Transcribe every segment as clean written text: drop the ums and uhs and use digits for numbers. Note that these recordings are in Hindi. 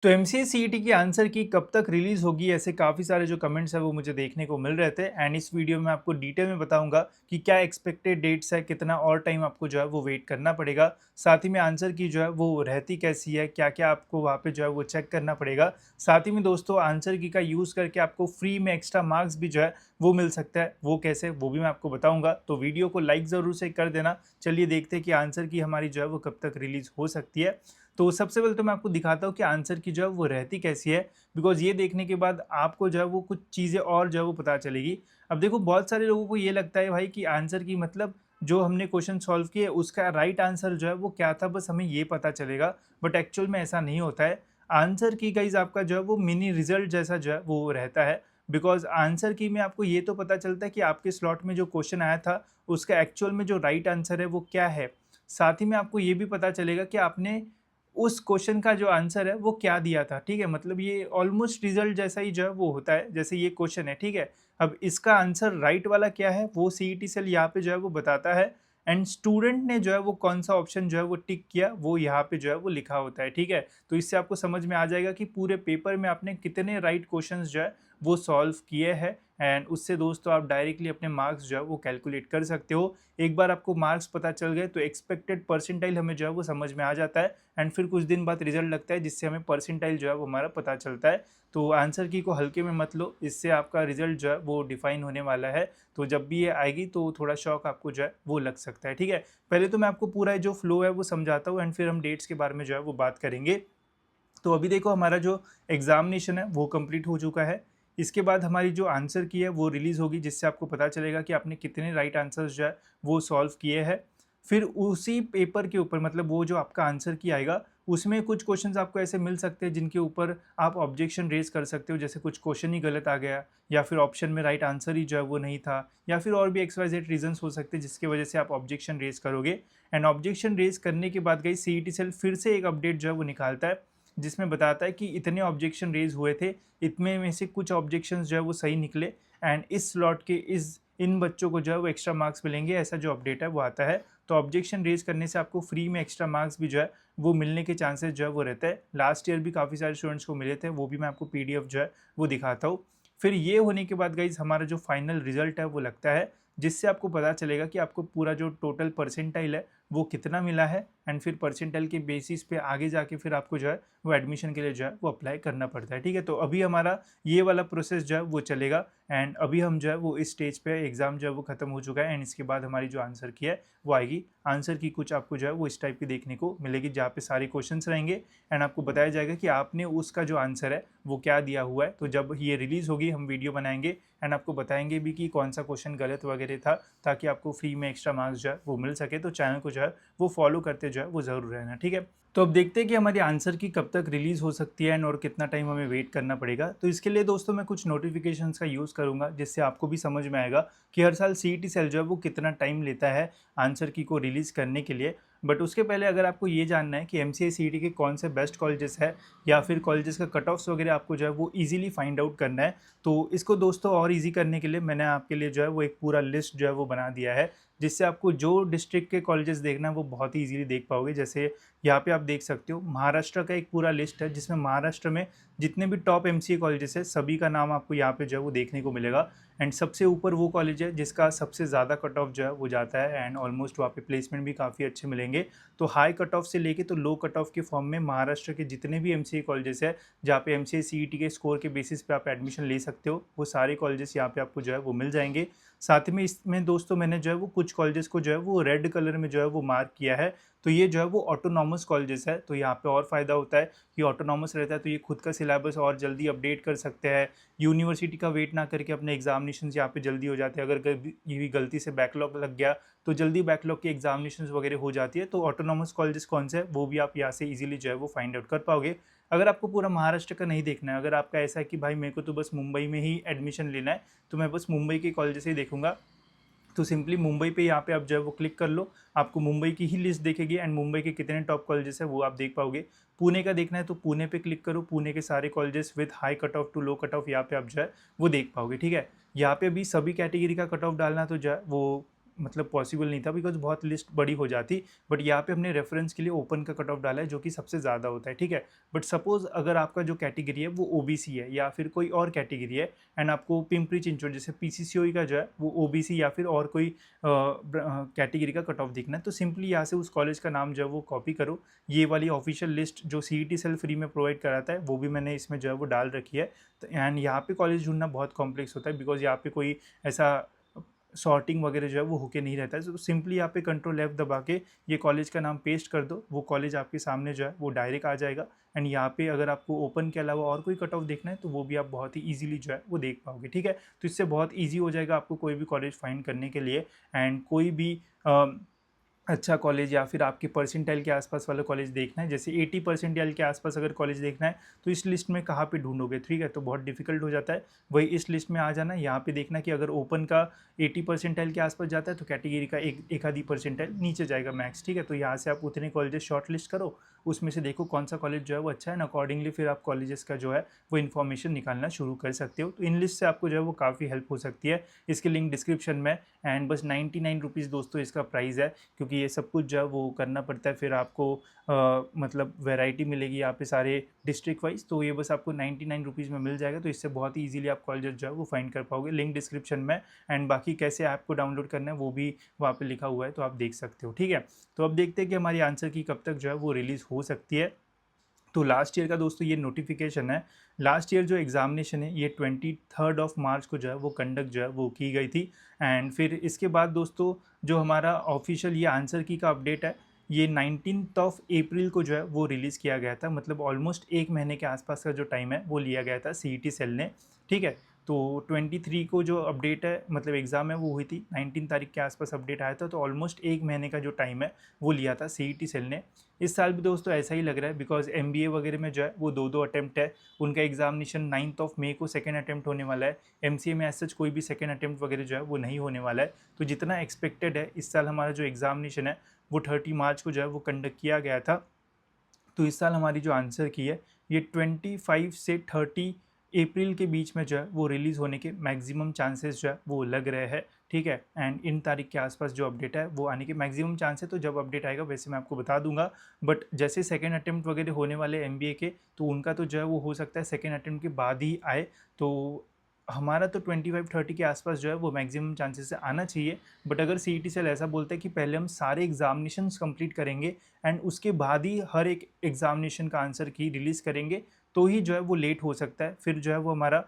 तो एमसीए सीईटी की आंसर की कब तक रिलीज़ होगी, ऐसे काफ़ी सारे जो कमेंट्स हैं वो मुझे देखने को मिल रहे थे। एंड इस वीडियो में आपको डिटेल में बताऊँगा कि क्या एक्सपेक्टेड डेट्स है, कितना और टाइम आपको जो है वो वेट करना पड़ेगा। साथ ही में आंसर की जो है वो रहती कैसी है, क्या-क्या आपको वहाँ पे जो है वो चेक करना पड़ेगा। साथ ही में दोस्तों आंसर की का यूज़ करके आपको फ्री में एक्स्ट्रा मार्क्स भी जो है वो मिल सकता है। वो कैसे, वो भी मैं आपको बताऊँगा। तो वीडियो को लाइक ज़रूर से कर देना। चलिए देखते हैं कि आंसर की हमारी जो है वो कब तक रिलीज़ हो सकती है। तो सबसे पहले तो मैं आपको दिखाता हूँ कि आंसर की जो है वो रहती कैसी है, बिकॉज़ ये देखने के बाद आपको जो है वो कुछ चीज़ें और जो है वो पता चलेगी। अब देखो बहुत सारे लोगों को ये लगता है भाई कि आंसर की मतलब जो हमने क्वेश्चन सॉल्व किए उसका राइट आंसर जो है वो क्या था, बस हमें ये पता चलेगा। बट एक्चुअल में ऐसा नहीं होता है। आंसर की गाइज़ आपका जो है वो मिनी रिज़ल्ट जैसा जो है वो रहता है। बिकॉज़ आंसर की में आपको ये तो पता चलता है कि आपके स्लॉट में जो क्वेश्चन आया था उसका एक्चुअल में जो राइट आंसर है वो क्या है। साथ ही में आपको ये भी पता चलेगा कि आपने उस क्वेश्चन का जो आंसर है वो क्या दिया था, ठीक है? मतलब ये ऑलमोस्ट रिज़ल्ट जैसा ही जो है वो होता है, जैसे ये क्वेश्चन है, ठीक है? अब इसका आंसर राइट वाला क्या है वो सीईटी सेल यहाँ पे जो है वो बताता है। एंड स्टूडेंट ने जो है वो कौन-सा ऑप्शन जो है वो टिक किया वो यहाँ पे जो है वो लिखा होता है, ठीक है? तो इससे आपको समझ में आ जाएगा कि पूरे पेपर में आपने कितने राइट क्वेश्चंस जो है वो सॉल्व किए हैं। एंड उससे दोस्तों आप डायरेक्टली अपने मार्क्स जो है वो कैलकुलेट कर सकते हो। एक बार आपको मार्क्स पता चल गए तो एक्सपेक्टेड परसेंटाइल हमें जो है वो समझ में आ जाता है। एंड फिर कुछ दिन बाद रिजल्ट लगता है जिससे हमें परसेंटाइल जो है वो हमारा पता चलता है। तो आंसर की को हल्के में मत लो, इससे आपका रिजल्ट जो है वो डिफाइन होने वाला है। तो जब भी ये आएगी तो थोड़ा शौक आपको जो है वो लग सकता है, ठीक है? पहले तो मैं आपको पूरा जो फ्लो है वो समझाता हूँ एंड फिर हम डेट्स के बारे में जो है वो बात करेंगे। तो अभी देखो हमारा जो एग्जामिनेशन है वो कंप्लीट हो चुका है। इसके बाद हमारी जो आंसर की है वो रिलीज़ होगी, जिससे आपको पता चलेगा कि आपने कितने राइट आंसर्स जो है वो सॉल्व किए हैं। फिर उसी पेपर के ऊपर मतलब वो जो आपका आंसर की आएगा उसमें कुछ क्वेश्चंस आपको ऐसे मिल सकते हैं जिनके ऊपर आप ऑब्जेक्शन रेज कर सकते हो, जैसे कुछ क्वेश्चन ही गलत आ गया या फिर ऑप्शन में राइट आंसर ही जो है वो नहीं था, या फिर और भी XYZ रीजंस हो सकते हैं जिसकी वजह से आप ऑब्जेक्शन रेज करोगे। एंड ऑब्जेक्शन रेज करने के बाद गई सीईटी सेल फिर से एक अपडेट जो है वो निकालता है जिसमें बताता है कि इतने ऑब्जेक्शन रेज हुए थे, इतने में से कुछ ऑब्जेक्शंस जो है वो सही निकले। एंड इस स्लॉट के इस इन बच्चों को जो है वो एक्स्ट्रा मार्क्स मिलेंगे, ऐसा जो अपडेट है वो आता है। तो ऑब्जेक्शन रेज करने से आपको फ्री में एक्स्ट्रा मार्क्स भी जो है वो मिलने के चांसेस जो है वो रहते हैं। लास्ट ईयर भी काफ़ी सारे स्टूडेंट्स को मिले थे, वो भी मैं आपको पीडीएफ जो है वो दिखाता हूँ। फिर ये होने के बाद गाइज हमारा जो फाइनल रिजल्ट है वो लगता है, जिससे आपको पता चलेगा कि आपको पूरा जो टोटल परसेंटाइल है वो कितना मिला है। एंड फिर परसेंटाइल के बेसिस पे आगे जाके फिर आपको जो है वो एडमिशन के लिए जो है वो अप्लाई करना पड़ता है, ठीक है? तो अभी हमारा ये वाला प्रोसेस जो है वो चलेगा। एंड अभी हम जो है वो इस स्टेज पे एग्ज़ाम जो है वो ख़त्म हो चुका है एंड इसके बाद हमारी जो आंसर की है वो आएगी। आंसर की कुछ आपको जो है वो इस टाइप की देखने को मिलेगी जहाँ पे सारे क्वेश्चंस रहेंगे एंड आपको बताया जाएगा कि आपने उसका जो आंसर है वो क्या दिया हुआ है। तो जब ये रिलीज़ होगी हम वीडियो बनाएंगे एंड आपको बताएंगे भी कि कौन सा क्वेश्चन गलत वगैरह था, ताकि आपको फ्री में एक्स्ट्रा मार्क्स जो है वो मिल सके। तो चैनल को जो है वो फॉलो करते जो है वो ज़रूर रहना, ठीक है? तो अब देखते हैं कि हमारी आंसर की कब तक रिलीज़ हो सकती है एंड और कितना टाइम हमें वेट करना पड़ेगा। तो इसके लिए दोस्तों मैं कुछ नोटिफिकेशंस का यूज़ करूँगा जिससे आपको भी समझ में आएगा कि हर साल सीईटी सेल जो है वो कितना टाइम लेता है आंसर की को रिलीज़ करने के लिए। बट उसके पहले अगर आपको ये जानना है कि एमसीए सीईटी के कौन से बेस्ट कॉलेजेस है या फिर कॉलेजेस का कट ऑफ्स वगैरह आपको जो है वो ईजिली फाइंड आउट करना है, तो इसको दोस्तों और ईजी करने के लिए मैंने आपके लिए जो है वो एक पूरा लिस्ट जो है वो बना दिया है, जिससे आपको जो डिस्ट्रिक्ट के कॉलेजेस देखना है वो बहुत ही ईजिली देख पाओगे। जैसे यहाँ पे आप देख सकते हो महाराष्ट्र का एक पूरा लिस्ट है जिसमें महाराष्ट्र में जितने भी टॉप एमसीए कॉलेजेस है सभी का नाम आपको यहाँ पे जो है वो देखने को मिलेगा। एंड सबसे ऊपर वो कॉलेज है जिसका सबसे ज़्यादा कट ऑफ जो है वो जाता है एंड ऑलमोस्ट वहाँ पे प्लेसमेंट भी काफ़ी अच्छे मिलेंगे। तो हाई कट ऑफ से लेके तो लो कट ऑफ के फॉर्म में महाराष्ट्र के जितने भी एमसीए कॉलेजेस है जहाँ पे एमसीए सीईटी के स्कोर के बेसिस पे आप एडमिशन ले सकते हो, वो सारे कॉलेजेस यहाँ पे आपको जो है वो मिल जाएंगे। साथ में इसमें दोस्तों मैंने जो है वो कुछ कॉलेजेस को जो है वो रेड कलर में जो है वो मार्क किया है। तो ये जो है वो ऑटोनॉमस कॉलेजेस है, तो यहाँ पे और फ़ायदा होता है कि ऑटोनॉमस रहता है तो ये खुद का सिलेबस और जल्दी अपडेट कर सकते हैं। यूनिवर्सिटी का वेट ना करके अपने एग्जामिनेशन यहाँ पे जल्दी हो जाते हैं। अगर ये गलती से बैकलॉग लग गया तो जल्दी बैकलॉग की एग्जामिनेशन वगैरह हो जाती है। तो ऑटोनॉमस कॉलेजेस कौन से है वो भी आप यहाँ से इजीली जो है वो फाइंड आउट कर पाओगे। अगर आपको पूरा महाराष्ट्र का नहीं देखना है, अगर आपका ऐसा है कि भाई मेरे को तो बस मुंबई में ही एडमिशन लेना है तो मैं बस मुंबई के कॉलेज से ही देखूंगा, तो सिंपली मुंबई पे यहाँ पे आप जो है वो क्लिक कर लो, आपको मुंबई की ही लिस्ट दिखेगी एंड मुंबई के कितने टॉप कॉलेजेस है वो आप देख पाओगे। पुणे का देखना है तो पुणे पे क्लिक करो, पुणे के सारे colleges with high cut off to low cut off यहाँ पे आप जो है वो देख पाओगे, ठीक है? यहाँ पे भी सभी कैटेगरी का कट ऑफ डालना तो जो है वो मतलब पॉसिबल नहीं था बिकॉज बहुत लिस्ट बड़ी हो जाती। बट यहाँ पे हमने रेफरेंस के लिए ओपन का कट ऑफ डाला है जो कि सबसे ज़्यादा होता है, ठीक है। बट सपोज अगर आपका जो कैटेगरी है वो ओबीसी है या फिर कोई और कैटेगरी है एंड आपको पिंपरी चिंचवड जैसे पीसीसीओई का जो है वो ओबीसी या फिर और कोई कैटेगरी का कट ऑफ देखना है, तो सिंपली यहाँ से उस कॉलेज का नाम जो है वो कॉपी करो। ये वाली ऑफिशियल लिस्ट जो सीईटी सेल फ्री में प्रोवाइड कराता है वो भी मैंने इसमें जो है वो डाल रखी है। तो एंड यहाँ पे कॉलेज ढूंढना बहुत कॉम्प्लेक्स होता है बिकॉज यहाँ पे कोई ऐसा सॉर्टिंग वगैरह जो है वो होके नहीं रहता है। तो सिंपली यहाँ पे कंट्रोल F दबा के ये कॉलेज का नाम पेस्ट कर दो, वो कॉलेज आपके सामने जो है वो डायरेक्ट आ जाएगा। एंड यहाँ पे अगर आपको ओपन के अलावा और कोई कट ऑफ देखना है तो वो भी आप बहुत ही इजीली जो है वो देख पाओगे, ठीक है। तो इससे बहुत ईजी हो जाएगा आपको कोई भी कॉलेज फाइंड करने के लिए। एंड कोई भी अच्छा कॉलेज या फिर आपके परसेंटाइल के आसपास वाला कॉलेज देखना है, जैसे 80 परसेंटाइल के आसपास अगर कॉलेज देखना है तो इस लिस्ट में कहाँ पे ढूंढोगे, ठीक है, तो बहुत डिफिकल्ट हो जाता है। वही इस लिस्ट में आ जाना, यहाँ पे देखना कि अगर ओपन का 80 परसेंटाइल के आसपास जाता है तो कैटेगरी का एक आधी परसेंटाइल नीचे जाएगा मैक्स, ठीक है। तो यहाँ से आप उतने कॉलेजेस शॉर्ट लिस्ट करो, उसमें से देखो कौन सा कॉलेज जो है वो अच्छा है, अकॉर्डिंगली फिर आप कॉलेजेस का जो है वो इन्फॉर्मेशन निकालना शुरू कर सकते हो। तो इन लिस्ट से आपको जो है वो काफ़ी हेल्प हो सकती है। इसकी लिंक डिस्क्रिप्शन में। एंड बस 99 रुपीज़ दोस्तों इसका प्राइस है, क्योंकि ये सब कुछ जो है वो करना पड़ता है। फिर आपको मतलब वैरायटी मिलेगी यहाँ पे सारे डिस्ट्रिक्ट वाइज, तो ये बस आपको 99 रुपीज़ में मिल जाएगा। तो इससे बहुत ही ईजिली आप कॉलेज जो है वो फाइंड कर पाओगे, लिंक डिस्क्रिप्शन में। एंड बाकी कैसे ऐप को डाउनलोड करना है वो भी वहाँ पे लिखा हुआ है, तो आप देख सकते हो, ठीक है। तो अब देखते हैं कि हमारी आंसर की कब तक जो है वो रिलीज़ हो सकती है। तो लास्ट ईयर का दोस्तों ये नोटिफिकेशन है। लास्ट ईयर जो एग्जामिनेशन है ये 23 मार्च को जो है वो कंडक्ट जो है वो की गई थी। एंड फिर इसके बाद दोस्तों जो हमारा ऑफिशियल ये आंसर की का अपडेट है ये 19 अप्रैल को जो है वो रिलीज़ किया गया था। मतलब ऑलमोस्ट एक महीने के आसपास का जो टाइम है वो लिया गया था सीईटी सेल ने, ठीक है। तो 23 को जो अपडेट है मतलब एग्ज़ाम है वो हुई थी, 19 तारीख के आसपास अपडेट आया था। तो ऑलमोस्ट एक महीने का जो टाइम है वो लिया था सीईटी सेल ने। इस साल भी दोस्तों ऐसा ही लग रहा है बिकॉज एमबीए वगैरह में जो है वो दो अटैम्प्ट है। उनका एग्जामिनेशन 9 मई को सेकेंड अटैम्प्ट होने वाला है। एमसीए में ऐसा कोई भी सेकेंड अटैम्प्ट वगैरह जो है वो नहीं होने वाला है। तो जितना एक्सपेक्टेड है इस साल हमारा जो एग्जामिनेशन है वो 30 मार्च को जो है वो कंडक्ट किया गया था। तो इस साल हमारी जो आंसर की है ये 25 से 30 अप्रैल के बीच में जो है वो रिलीज़ होने के मैक्सिमम चांसेस जो है वो लग रहे हैं, ठीक है। एंड इन तारीख के आसपास जो अपडेट है वो आने के मैक्सिमम चांस है। तो जब अपडेट आएगा वैसे मैं आपको बता दूंगा। बट जैसे सेकेंड अटेम्प्ट वगैरह होने वाले एमबीए के, तो उनका तो जो है वो हो सकता है सेकेंड अटेम्प्ट के बाद ही आए। तो हमारा तो 25-30 के आसपास जो है वो मैक्सिमम चांसेस से आना चाहिए। बट अगर सीईटी सेल ऐसा बोलता है कि पहले हम सारे एग्जामिनेशंस कंप्लीट करेंगे एंड उसके बाद ही हर एक एग्जामिनेशन का आंसर की रिलीज़ करेंगे, तो ही जो है वो लेट हो सकता है। फिर जो है वो हमारा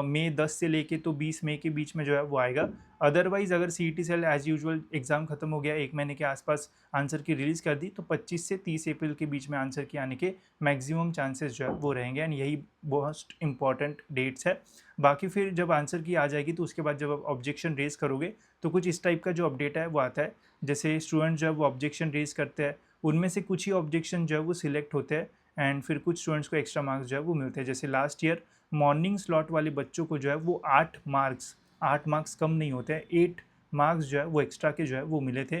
मई 10 से लेके तो 20 मई के बीच में जो है वो आएगा। अदरवाइज़ अगर CET cell as usual exam खत्म हो गया, एक महीने के आसपास आंसर की रिलीज़ कर दी, तो 25 से 30 अप्रैल के बीच में आंसर की आने के मैक्सिमम चांसेस जो है वो रहेंगे। एंड यही मोस्ट इंपॉर्टेंट डेट्स है। बाकी फिर जब आंसर की आ जाएगी तो उसके बाद जब आप ऑब्जेक्शन रेज़ करोगे तो कुछ इस टाइप का जो अपडेट है वो आता है। जैसे स्टूडेंट जब वो ऑब्जेक्शन रेज़ करते हैं उनमें से कुछ ही ऑब्जेक्शन जो है वो सिलेक्ट होते हैं एंड फिर कुछ स्टूडेंट्स को एक्स्ट्रा मार्क्स जो है वो मिलते हैं। जैसे लास्ट ईयर मॉर्निंग स्लॉट वाले बच्चों को जो है वो 8 मार्क्स कम नहीं होते हैं, 8 मार्क्स जो है वो एक्स्ट्रा के जो है वो मिले थे।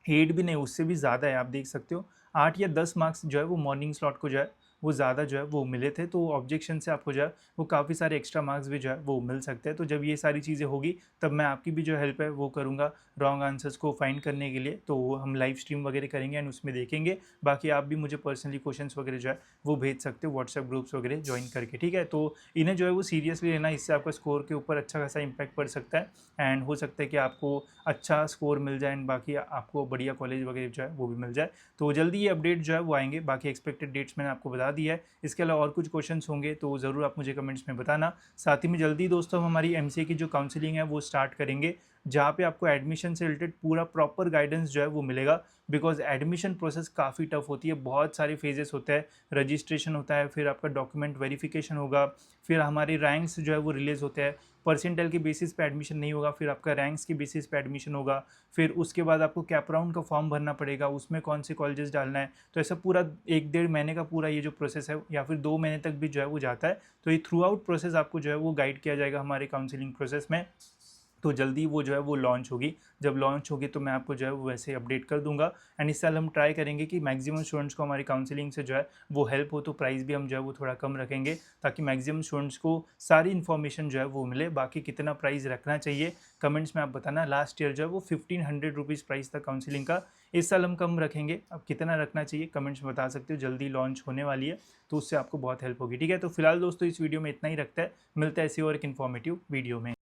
8 भी नहीं, उससे भी ज़्यादा है, आप देख सकते हो 8 या 10 मार्क्स जो है वो मॉर्निंग स्लॉट को जो है वो ज़्यादा जो है वो मिले थे। तो ऑब्जेक्शन से आपको जो है वो काफ़ी सारे एक्स्ट्रा मार्क्स भी जो है वो मिल सकते हैं। तो जब ये सारी चीज़ें होगी तब मैं आपकी भी जो हेल्प है वो करूँगा रॉन्ग आंसर्स को फाइंड करने के लिए। तो हम लाइव स्ट्रीम वगैरह करेंगे एंड उसमें देखेंगे। बाकी आप भी मुझे पर्सनली क्वेश्चंस वगैरह जो है वो भेज सकते हो व्हाट्सएप ग्रुप्स वगैरह ज्वाइन करके, ठीक है। तो इन्हें जो है वो सीरियसली लेना, इससे आपका स्कोर के ऊपर अच्छा खासा इंपैक्ट पड़ सकता है एंड हो सकता है कि आपको अच्छा स्कोर मिल जाए एंड बाकी आपको बढ़िया कॉलेज वगैरह जो है वो भी मिल जाए। तो जल्दी ये अपडेट जो है वो आएंगे। बाकी एक्सपेक्टेड डेट्स मैंने आपको बता दी है। इसके अलावा और कुछ क्वेश्चंस होंगे तो ज़रूर आप मुझे कमेंट्स में बताना। साथ ही में जल्दी दोस्तों हम हमारी एमसीए की जो काउंसलिंग है वो स्टार्ट करेंगे, जहाँ पे आपको एडमिशन से रिलेटेड पूरा प्रॉपर गाइडेंस जो है वो मिलेगा। बिकॉज एडमिशन प्रोसेस काफ़ी टफ होती है, बहुत सारे फेजेस होते हैं। रजिस्ट्रेशन होता है, फिर आपका डॉक्यूमेंट वेरिफिकेशन होगा, फिर हमारे रैंक्स जो है वो रिलीज़ होते हैं। परसेंटाइल के बेसिस पे एडमिशन नहीं होगा, फिर आपका रैंक्स के बेसिस पे एडमिशन होगा। फिर उसके बाद आपको कैप राउंड का फॉर्म भरना पड़ेगा, उसमें कौन से कॉलेजेस डालना है। तो ऐसा पूरा 1-1.5 महीने का पूरा ये जो प्रोसेस है या फिर 2 महीने तक भी जो है वो जाता है। तो ये थ्रू आउट प्रोसेस आपको जो है वो गाइड किया जाएगा हमारे काउंसलिंग प्रोसेस में। तो जल्दी वो जो है वो लॉन्च होगी। जब लॉन्च होगी तो मैं आपको जो है वो वैसे अपडेट कर दूंगा। एंड इस साल हम ट्राई करेंगे कि मैक्सिमम स्टूडेंट्स को हमारी काउंसलिंग से जो है वो हेल्प हो, तो प्राइस भी हम जो है वो थोड़ा कम रखेंगे ताकि मैक्सिमम स्टूडेंट्स को सारी इन्फॉर्मेशन जो है वो मिले। बाकी कितना प्राइस रखना चाहिए कमेंट्स में आप बताना। लास्ट ईयर जो है वो 1500 रुपीज़ प्राइस था काउंसलिंग का, इस साल हम कम रखेंगे। अब कितना रखना चाहिए कमेंट्स में बता सकते हो, जल्दी लॉन्च होने वाली है तो उससे आपको बहुत हेल्प होगी। ठीक है, तो फिलहाल दोस्तों इस वीडियो में इतना ही रखता है, मिलता है ऐसी और एक इन्फॉर्मेटिव वीडियो में।